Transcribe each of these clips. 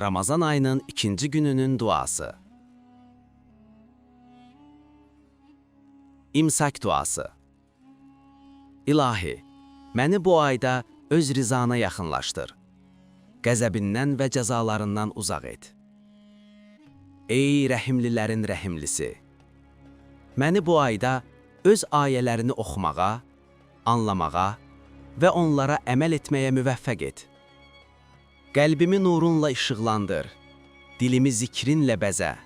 Ramazan ayının ikinci gününün duası. İmsak duası. İlahi, məni bu ayda öz rizana yaxınlaşdır. Qəzəbindən və cəzalarından uzaq et. Ey rəhimlilərin rəhimlisi! Məni bu ayda öz ayələrini oxumağa, anlamağa və onlara əməl etməyə müvəffəq et. Qəlbimi nurunla işıqlandır, dilimi zikrinlə bəzə,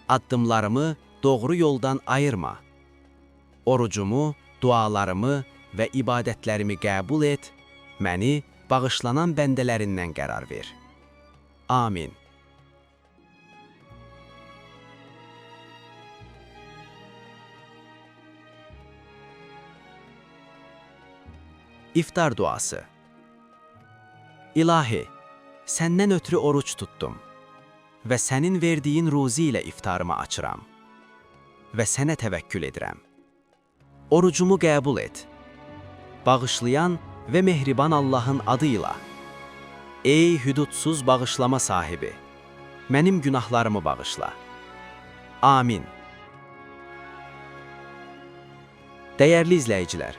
addımlarımı doğru yoldan ayırma. Orucumu, dualarımı və ibadətlərimi qəbul et, məni bağışlanan bəndələrindən qərar ver. Amin. İftar duası. İlahi, səndən ötürü oruç tutdum və sənin verdiyin ruzi ilə iftarımı açıram və sənə təvəkkül edirəm. Orucumu qəbul et. Bağışlayan və mehriban Allahın adıyla. Ey hüdudsuz bağışlama sahibi, mənim günahlarımı bağışla. Amin. Dəyərli izləyicilər,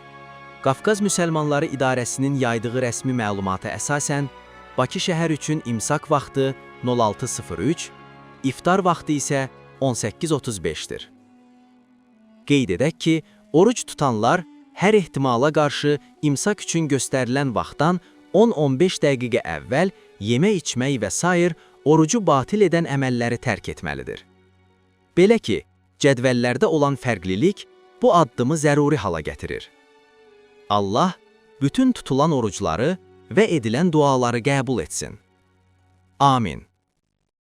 Qafqaz Müsəlmanları İdarəsinin yaydığı rəsmi məlumata əsasən, Bakı şəhər üçün imsak vaxtı 06:03, iftar vaxtı isə 18:35-dir. Qeyd edək ki, oruc tutanlar hər ehtimala qarşı imsak üçün göstərilən vaxtdan 10-15 dəqiqə əvvəl yemək içmək və sair orucu batil edən əməlləri tərk etməlidir. Belə ki, cədvəllərdə olan fərqlilik bu addımı zəruri hala gətirir. Allah bütün tutulan orucları və edilən duaları qəbul etsin. Amin.